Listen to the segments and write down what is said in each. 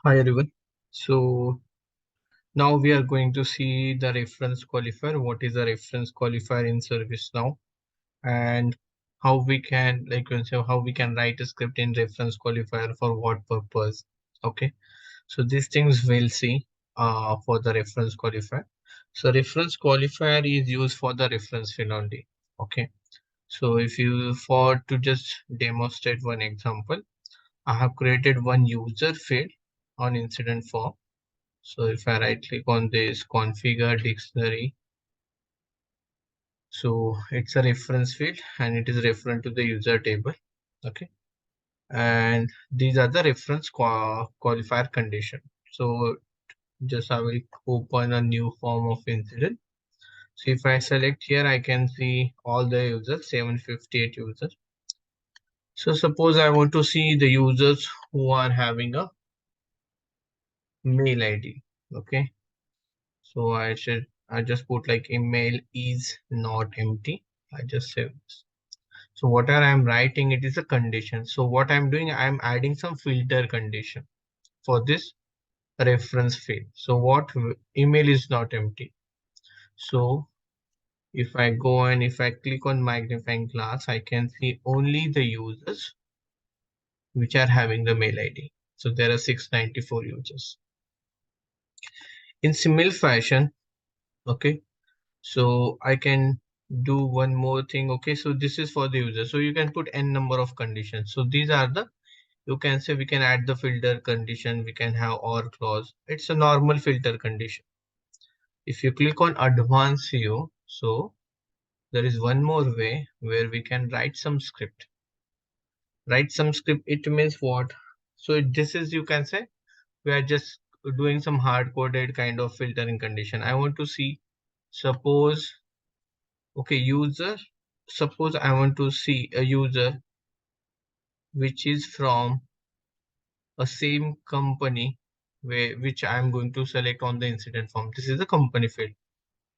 Hi everyone. So now we are going to see the reference qualifier. What is a reference qualifier in ServiceNow and how we can how we can write a script in reference qualifier for what purpose. Okay. So these things we'll see for the reference qualifier. So reference qualifier is used for the reference field only. Okay. So if you for to just demonstrate one example, I have created one user field on incident form. So if I right click on this configure dictionary, so it's a reference field and it is referent to the user table. Okay. And these are the reference qualifier condition. So just I will open a new form of incident. So if I select here, I can see all the users, 758 users. So suppose I want to see the users who are having a mail ID. Okay. So I just put like email is not empty. I just save this. So whatever I'm writing, it is a condition. So what I'm doing, I'm adding some filter condition for this reference field. So email is not empty. So if I go and if I click on magnifying glass, I can see only the users which are having the mail ID. So there are 694 users. In similar fashion, okay, so I can do one more thing. Okay, so this is for the user. So you can put n number of conditions. So these are the, you can say we can add the filter condition, we can have or clause. It's a normal filter condition. If you click on advanced view, so there is one more way where we can write some script. Write some script, it means what? So this is, you can say, we are just doing some hard coded kind of filtering condition. I want to see, suppose, okay, user, suppose I want to see a user which is from a same company which I'm going to select on the incident form. This is the company field.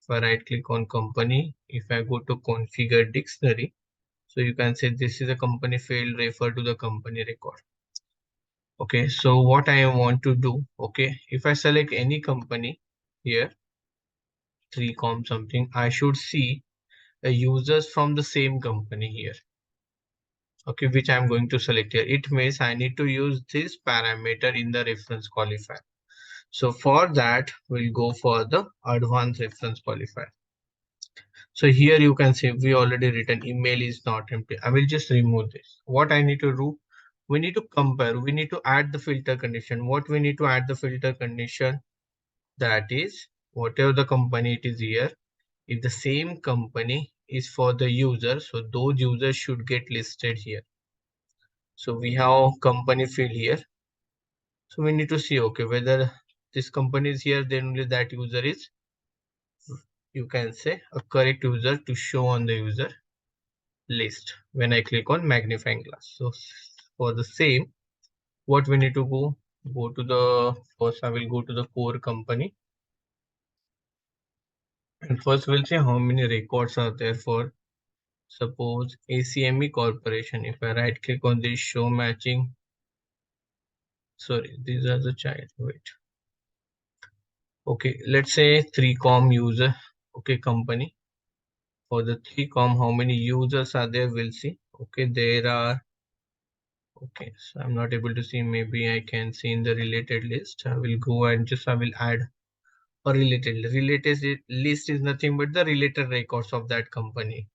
If I right click on company, if I go to configure dictionary, so you can say this is a company field, refer to the company record. Okay, so what I want to do, okay, if I select any company here, 3com something, I should see users from the same company here. Okay, which I'm going to select here. It means I need to use this parameter in the reference qualifier. So for that, we'll go for the advanced reference qualifier. So here you can see we already written email is not empty. I will just remove this. What I need to do, we need to compare, we need to add the filter condition. What we need to add the filter condition, that is whatever the company it is here, if the same company is for the user, so those users should get listed here. So we have company field here. So we need to see, okay, whether this company is here, then only that user is, you can say, a correct user to show on the user list when I click on magnifying glass. So for the same, what we need to go to the, first I will go to the core company, and first we'll see how many records are there for, suppose, ACME Corporation. If I right click on this show matching, sorry, these are the child, wait. Okay, let's say 3com user, okay, company. For the 3com, how many users are there, we'll see. Okay, there are, okay, so I'm not able to see, maybe I can see in the related list. I will go and just I will add a related list is nothing but the related records of that company.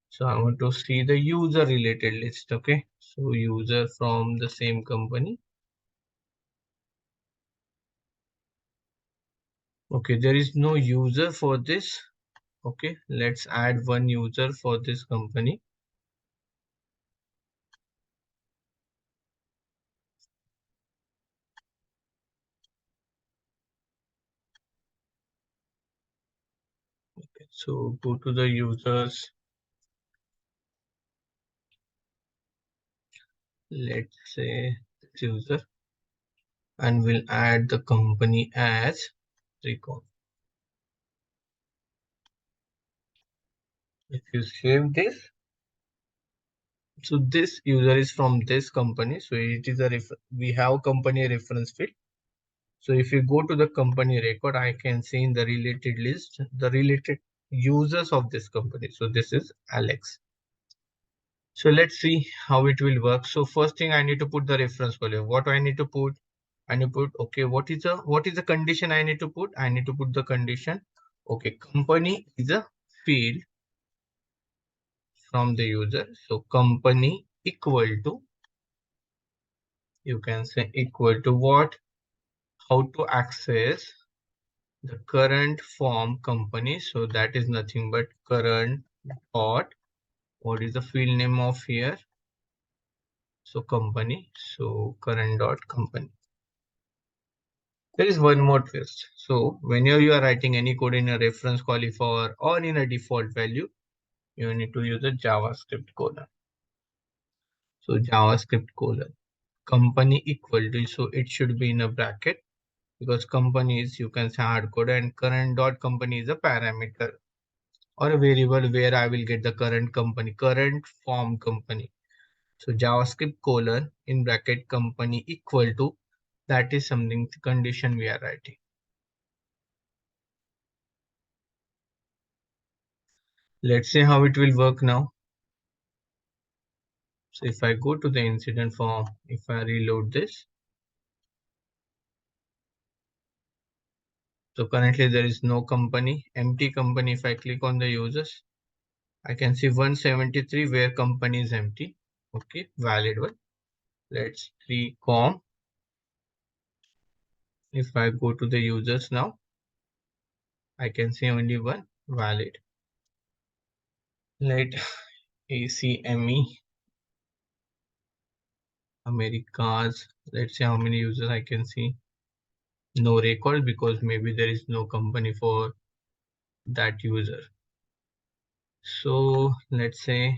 So I want to see the user related list. Okay, so user from the same company. Okay, there is no user for this. Okay, let's add one user for this company. Okay, so go to the users. Let's say this user, and we'll add the company as Recon. If you save this, so this user is from this company. So it is a we have company reference field. So if you go to the company record, I can see in the related list the related users of this company. So this is Alex. So let's see how it will work. So first thing I need to put the reference value. What do I need to put? I need to put, okay, what is the condition I need to put? I need to put the condition. Okay, company is a field from the user. So company equal to, you can say equal to what? How to access the current form company. So that is nothing but current dot, what is the field name of here? So company, so current dot company. There is one more twist. So whenever you are writing any code in a reference qualifier or in a default value, you need to use a JavaScript colon. So JavaScript colon company equal to, so it should be in a bracket because company is, you can say, hard code, and current dot company is a parameter or a variable where I will get the current company, current form company. So JavaScript colon in bracket company equal to, that is something condition we are writing. Let's see how it will work now. So if I go to the incident form, if I reload this, so currently there is no company, empty company. If I click on the users, I can see 173 where company is empty. Okay, valid one. Let's see com. If I go to the users now, I can see only one valid. Let ACME Americas. Let's see how many users I can see. No record because maybe there is no company for that user. So let's say,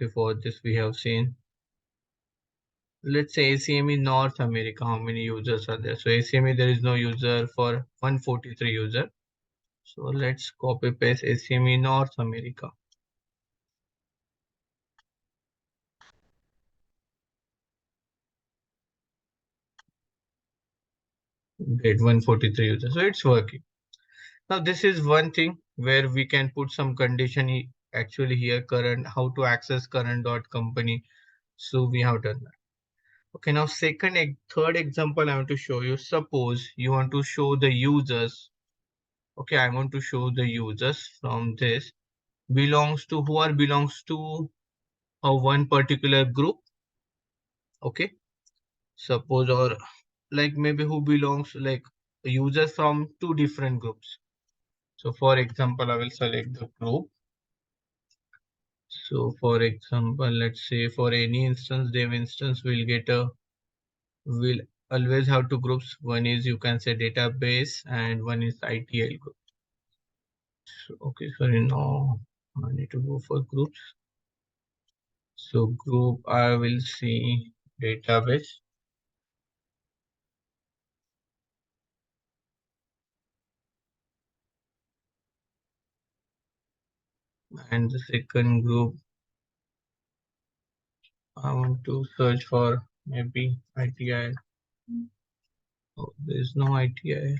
okay, for this we have seen, let's say ACME North America, how many users are there? So ACME, there is no user for 143 user. So let's copy paste ACME North America. Great, 143 users. So it's working. Now this is one thing where we can put some condition actually here, current, how to access current dot company. So we have done that. Okay, now third example I want to show you. Suppose you want to show the users. Okay, I want to show the users from this belongs to, who are belongs to a one particular group. Okay, suppose, or like maybe who belongs, like users from two different groups. So for example, I will select the group. So for example, let's say for any instance, dev instance, will always have two groups. One is, you can say, database, and one is ITL group. So, okay, sorry, no, I need to go for groups. So group, I will see database. And the second group, I want to search for maybe ITI. Oh, there's no ITI.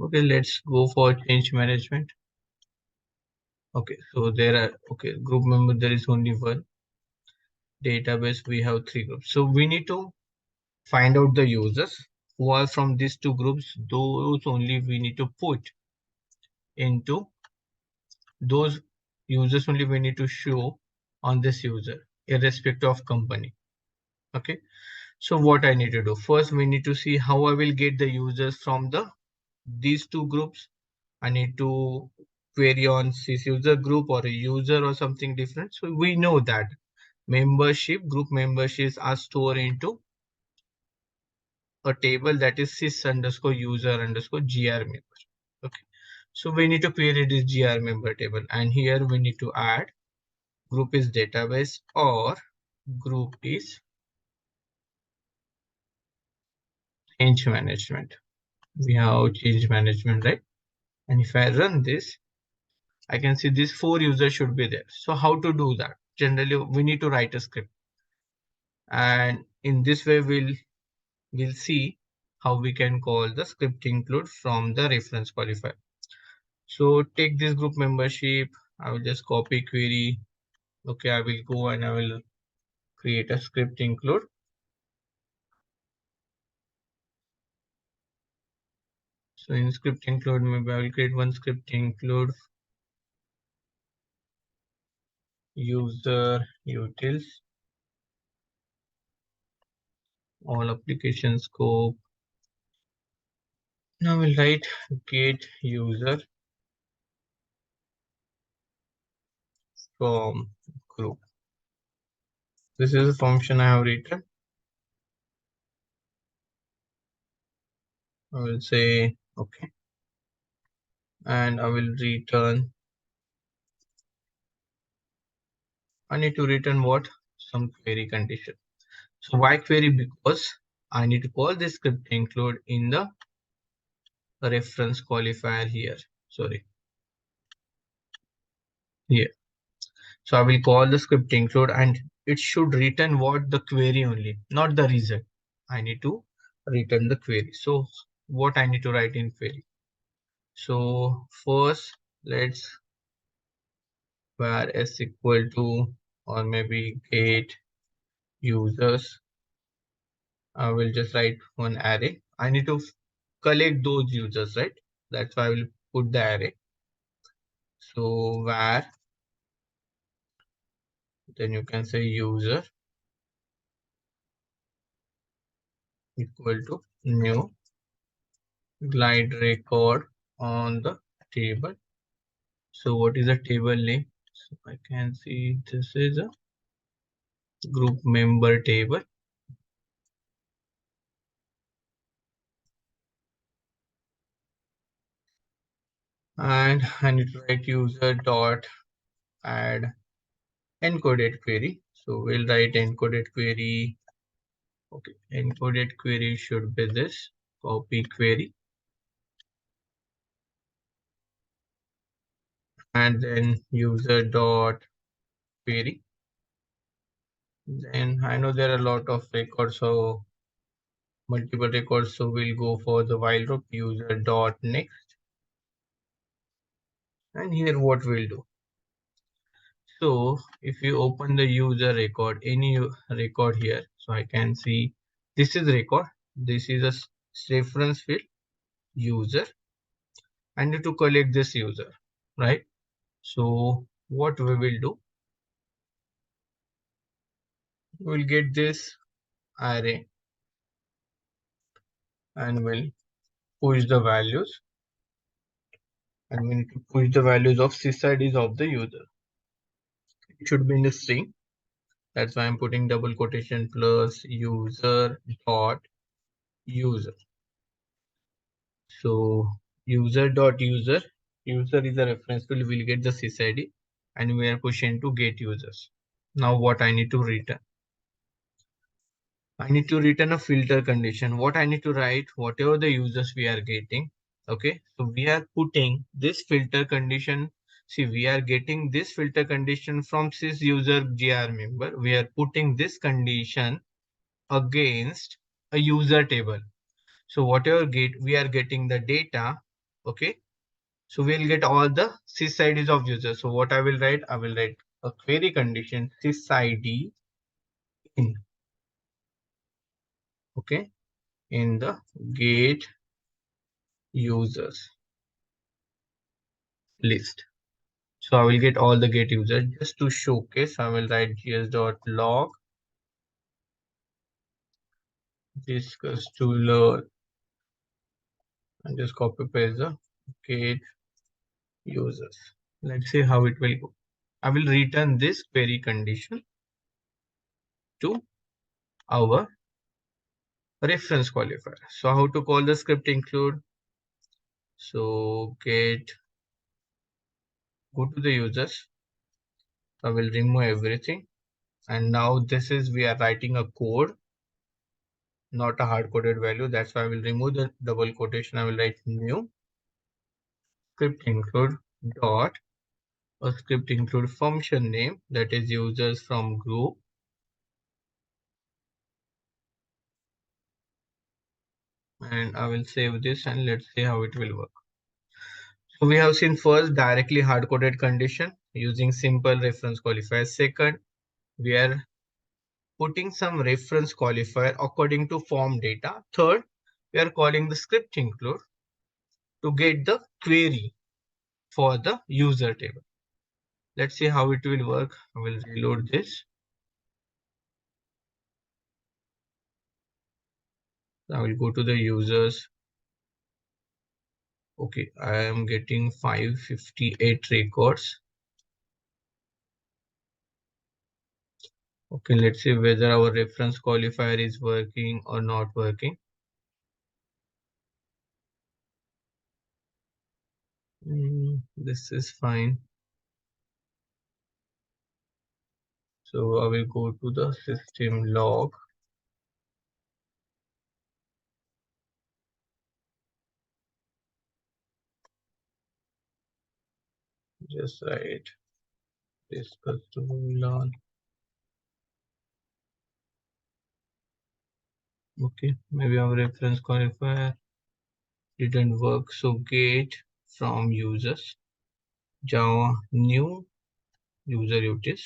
Okay, let's go for change management. Okay, so there are, okay, group member, there is only one. Database, we have three groups. So we need to find out the users who are from these two groups. Those only we need to put into, those users only we need to show on this user, irrespective of company. Okay, so what I need to do, first we need to see how I will get the users from these two groups. I need to query on this user group or a user or something different. So we know that membership, group memberships are stored into a table that is sys underscore user underscore gr member. Okay, so we need to query this gr member table, and here we need to add group is database or group is change management. We have change management, right? And if I run this, I can see these four users should be there. So how to do that? Generally, we need to write a script. And in this way, we'll we'll see how we can call the script include from the reference qualifier. So take this group membership. I will just copy query. Okay, I will go and I will create a script include. So in script include, maybe I will create one script include user utils, all application scope. Now we'll write get user from group. This is a function I have written. I will say okay, and I will return. I need to return what? Some query condition. So why query? Because I need to call this script include in the reference qualifier here. Sorry, here. So I will call the script include and it should return what? The query only, not the result. I need to return the query. So what I need to write in query? So first let's var s equal to, or maybe get users. I will just write one array. I need to collect those users, right? That's why I will put the array. So var, then you can say user equal to new glide record on the table. So what is the table name? So I can see this is a group member table. And I need to write user dot add encoded query. So we'll write encoded query. Okay, encoded query should be this copy query. And then user dot query. Then I know there are a lot of records, so multiple records. So we'll go for the while loop user dot next. And here what we'll do. So if you open the user record, any record here, so I can see this is record. This is a reference field user. I need to collect this user, right? So what we will do, we'll get this array and we'll push the values, and we need to push the values of sysids of the user. It should be in the string. That's why I'm putting double quotation plus user dot user. So user dot user, user is a reference field. We'll get the sysid and we are pushing to get users. Now what I need to return? I need to return a filter condition. What I need to write, whatever the users we are getting. Okay, so we are putting this filter condition. See, we are getting this filter condition from sys user gr member. We are putting this condition against a user table. So whatever we are getting the data. Okay, so we'll get all the sysids of users. So what I will write, I will write a query condition sysid in. Okay, in the get users list. So I will get all the get users. Just to showcase, I will write gs.log discuss to learn and just copy paste the get users. Let's see how it will go. I will return this query condition to our reference qualifier. So how to call the script include? So get, go to the users. I will remove everything. And now this is, we are writing a code, not a hard coded value. That's why I will remove the double quotation. I will write new script include dot, a script include function name, that is users from group, and I will save this and let's see how it will work. So we have seen first directly hard-coded condition using simple reference qualifier. Second, we are putting some reference qualifier according to form data. Third, we are calling the script include to get the query for the user table. Let's see how it will work. I will reload this. I will go to the users. Okay, I am getting 558 records. Okay, let's see whether our reference qualifier is working or not working. This is fine. So I will go to the system log. Just write this customer learn. Okay, maybe our reference qualifier didn't work. So get from users Java new user utils.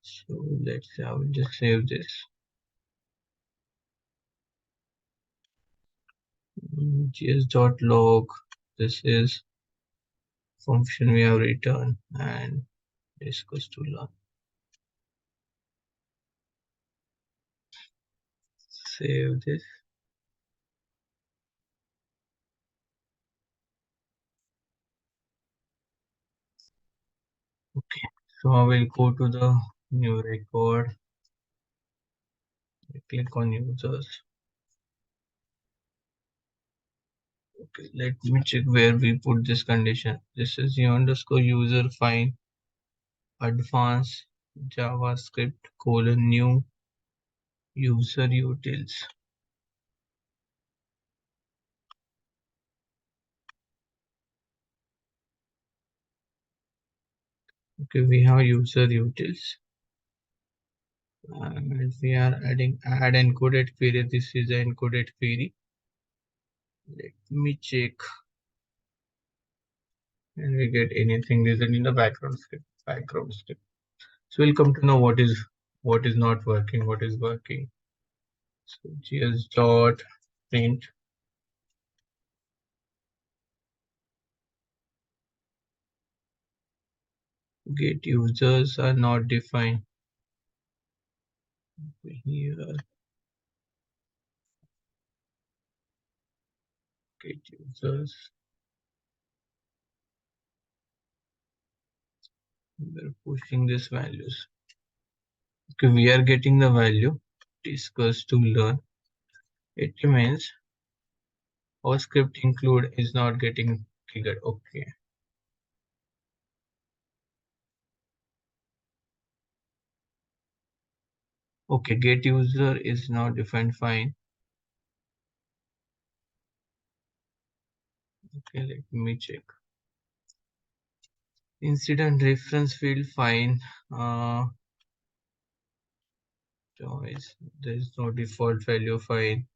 So let's say I will just save this. gs.log. This is function we have written and discuss to learn. Save this. Okay, so I will go to the new record. I click on users. Okay, let me check where we put this condition. This is the underscore user find advanced JavaScript colon new user utils. Okay, we have user utils and we are adding add encoded query. This is an encoded query. Let me check and we get anything written in the background script. Background script. So we'll come to know what is not working, what is working. So gs dot print get users are not defined. Here get users. We're pushing these values. Okay, we are getting the value discuss to learn. It means our script include is not getting triggered. Okay. Okay, get user is not defined. Fine. Okay, let me check. Incident reference field fine. Choice. There is no default value fine.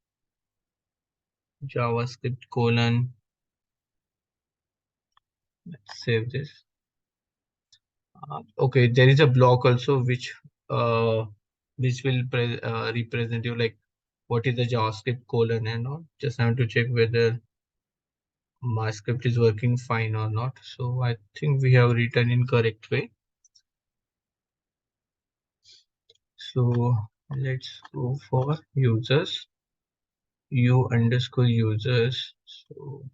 JavaScript colon. Let's save this. Okay, there is a block also uh, which will represent you like what is the JavaScript colon and all. Just have to check whether my script is working fine or not. So I think we have written in correct way. So let's go for users, u underscore users. So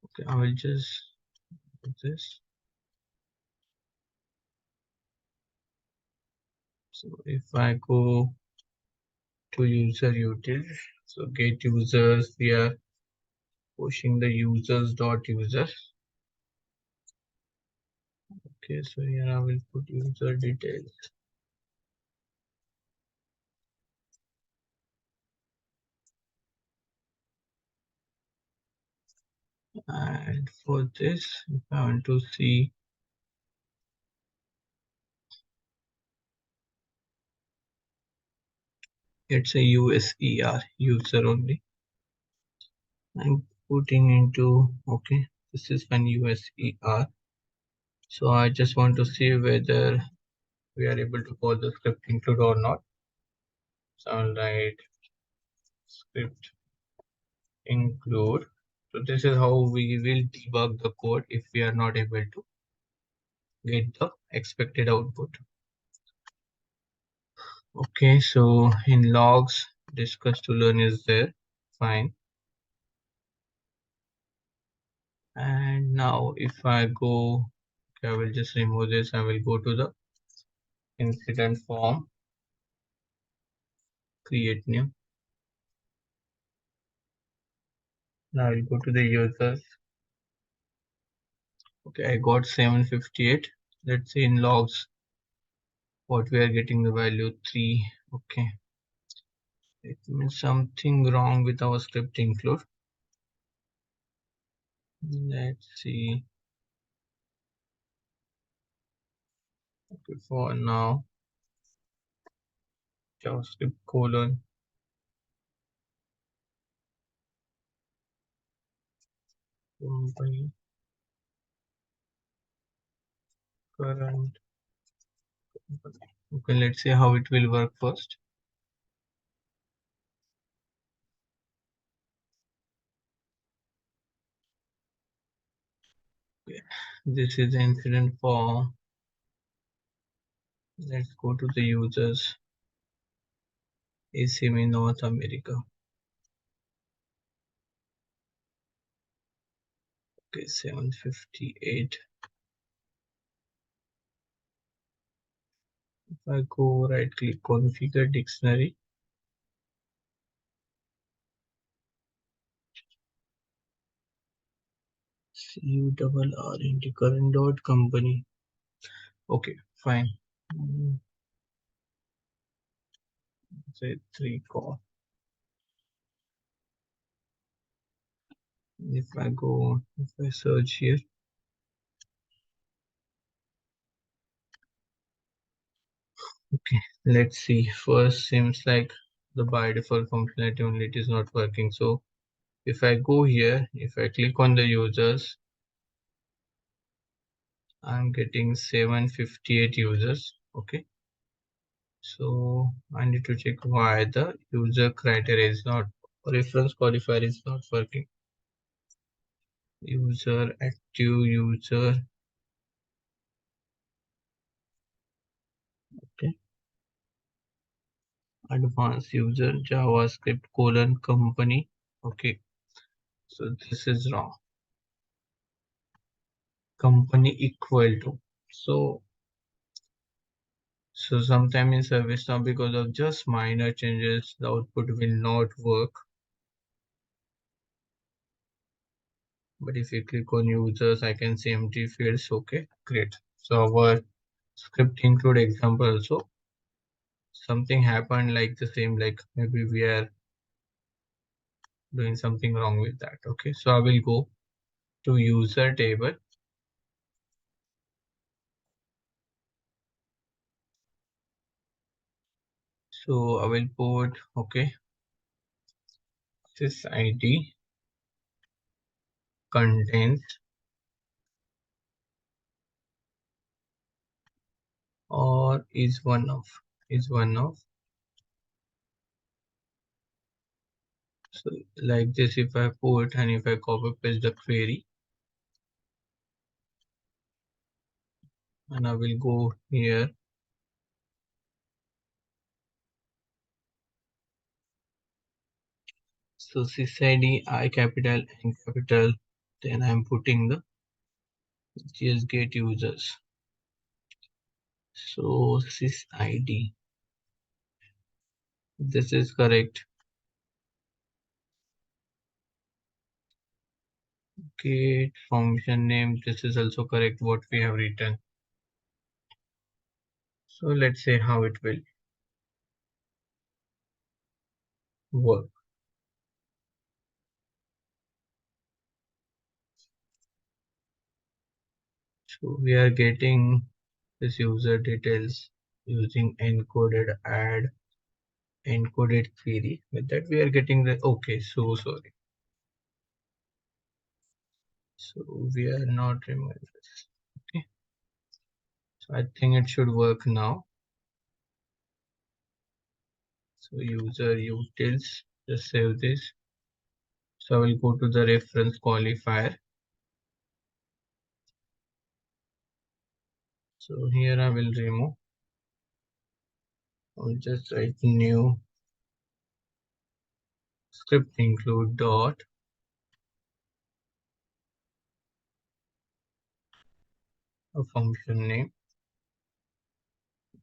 okay, I will just do this. So if I go to user utils, so get users, we are pushing the users dot users. Okay, so here I will put user details. And for this, if I want to see It's a user user only. I'm putting into, okay, this is one user. So I just want to see whether we are able to call the script include or not. So I'll write script include. So this is how we will debug the code if we are not able to get the expected output. Okay, so in logs, discuss to learn is there. Fine. And now if I go, okay, I will just remove this. I will go to the incident form, create new. Now I will go to the users. Okay, I got 758. Let's say in logs, what we are getting the value 3. Okay, it means something wrong with our script include. Let's see. Okay, for now, JavaScript colon company current. Okay, let's see how it will work first. Okay. This is the incident form. Let's go to the users. ACM in North America. Okay, 758. If I go right click configure dictionary, CURR current dot company. Okay, fine. Say 3 call. If I search here, okay, let's see. First seems like the by default functionality only it is not working. So if I go here, if I click on the users, I'm getting 758 users. Okay, so I need to check why the user criteria is not, reference qualifier is not working. User active user. Okay, advanced user JavaScript colon company. Okay, so this is wrong. Company equal to. So sometime in ServiceNow, because of just minor changes, the output will not work. But if you click on users, I can see empty fields. Okay, great. So our script include example also. Something happened like the same, like maybe we are doing something wrong with that. Okay, so I will go to user table. So I will put, okay, this ID contains or is one of. So like this, if I put and if I copy paste the query, and I will go here. So sysid I capital N capital, then I'm putting the get users. So sysid, this is correct. Get function name, this is also correct what we have written. So let's say how it will work. So we are getting this user details using encoded add encoded query. With that, we are getting the okay. So sorry. So we are not removing this. Okay. So I think it should work now. So user utils, just save this. So I will go to the reference qualifier. So here I will remove. I'll just write new script include dot a function name,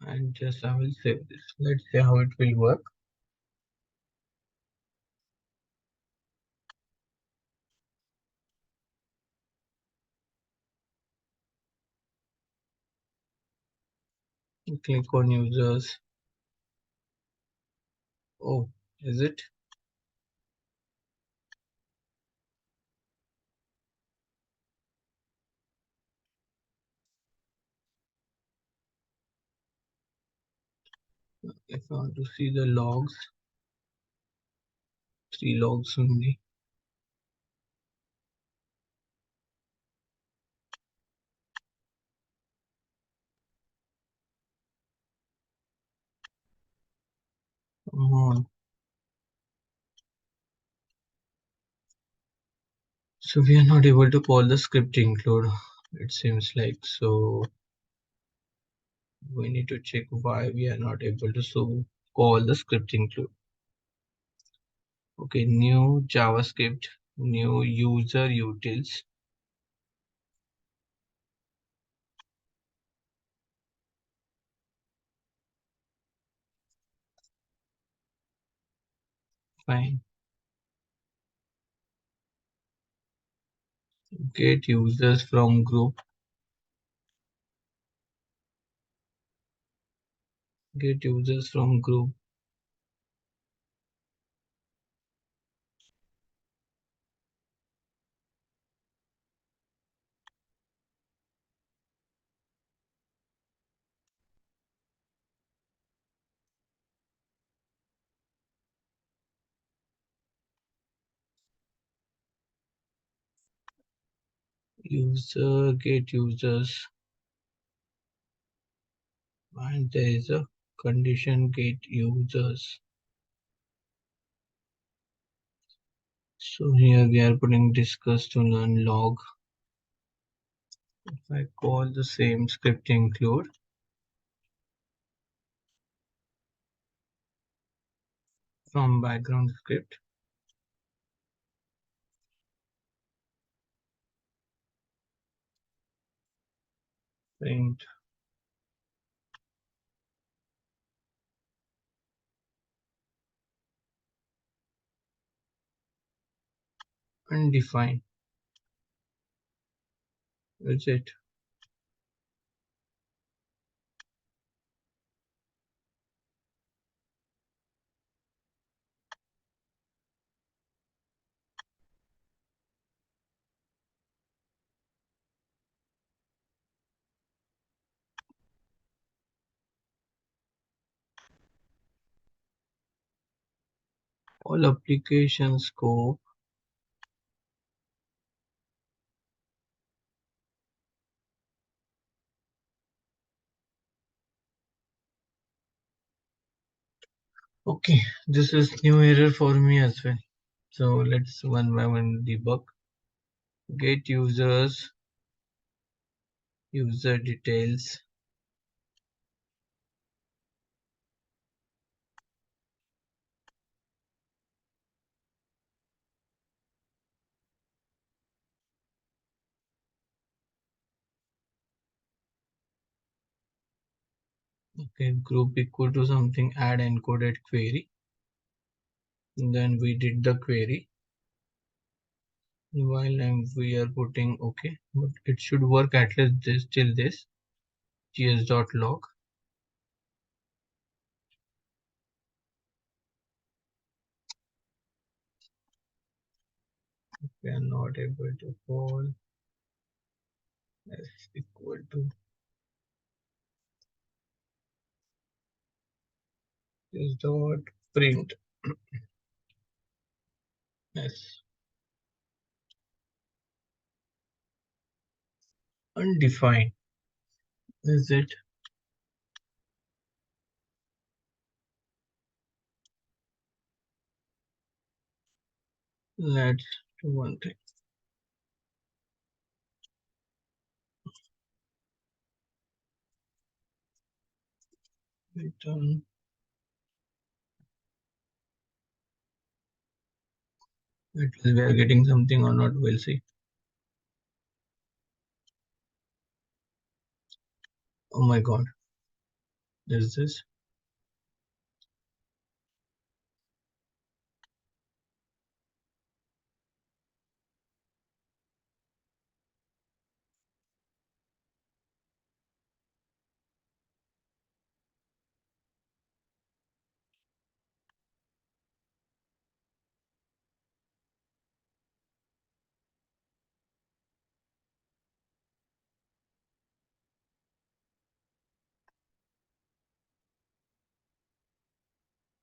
and just I will save this. Let's see how it will work. Click on users. Oh, is it? If I want to see the logs, 3 logs only. Come on. So we are not able to call the script include. It seems like so. We need to check why we are not able to call the script include. Okay, new JavaScript, new user utils. Fine. Get users from group. Get users from group. User get users, and there is a condition get users. So here we are putting discuss to learn log. If I call the same script include from background script, print undefined. That's it. All application scope. Okay, this is new error for me as well. So let's one by one debug. Get users, user details. Okay, group equal to something add encoded query. Then we did the query. While we are putting okay, but it should work at least this till this gs.log. We are not able to call s equal to gs dot print as undefined. Is it? Let's do one thing. Return. At least we are getting something or not, we'll see. Oh my god, is this?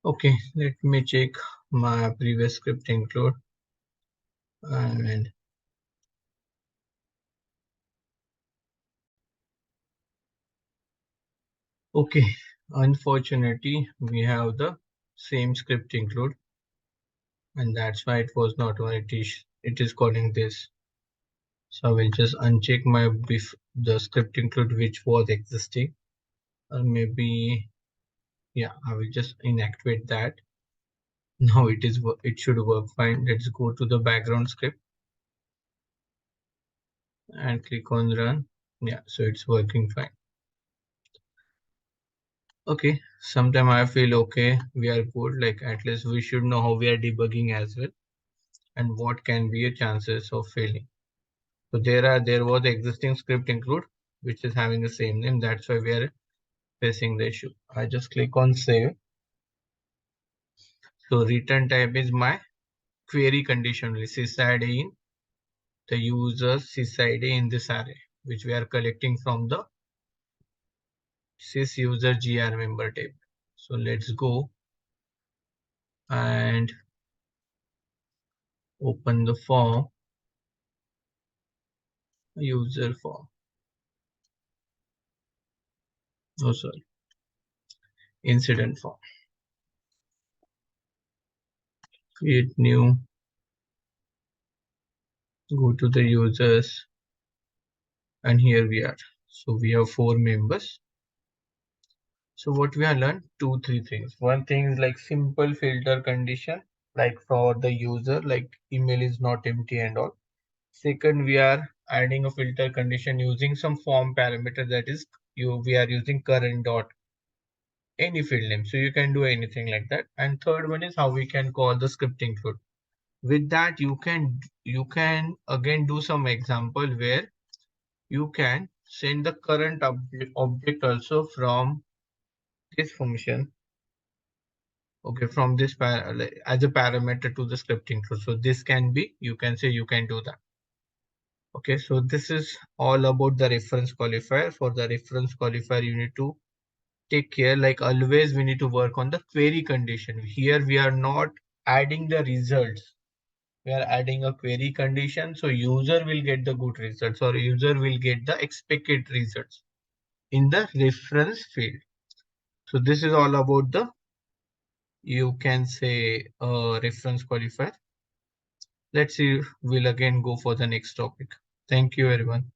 Okay, let me check my previous script include and okay, unfortunately we have the same script include and that's why it was not on it is calling this. So I will just uncheck my the script include which was existing or maybe yeah, I will just inactivate that. Now it should work fine. Let's go to the background script and click on run. Yeah, so it's working fine. Okay, sometime I feel okay, we are good. Like at least we should know how we are debugging as well and what can be a chances of failing. So there was existing script include which is having the same name. That's why we are facing the issue. I just click on save. So return type is my query condition sysID in the user sysID in this array, which we are collecting from the sys user gr member table. So let's go and open the form, user form. Oh, sorry, incident form. Create new, go to the users, and here we are. So we have 4 members. So what we have learned, 3 things. One thing is like simple filter condition, like for the user, like email is not empty and all. Second, we are adding a filter condition using some form parameter that is we are using current dot any field name. So you can do anything like that. And third one is how we can call the script include. With that, you can again do some example where you can send the current object also from this function. Okay, from this as a parameter to the script include. So this can be, you can say you can do that. Okay, so this is all about the reference qualifier. For the reference qualifier, you need to take care, like always, we need to work on the query condition. Here we are not adding the results. We are adding a query condition. So user will get the good results or user will get the expected results in the reference field. So this is all about the, you can say reference qualifier. Let's see, we'll again go for the next topic. Thank you everyone.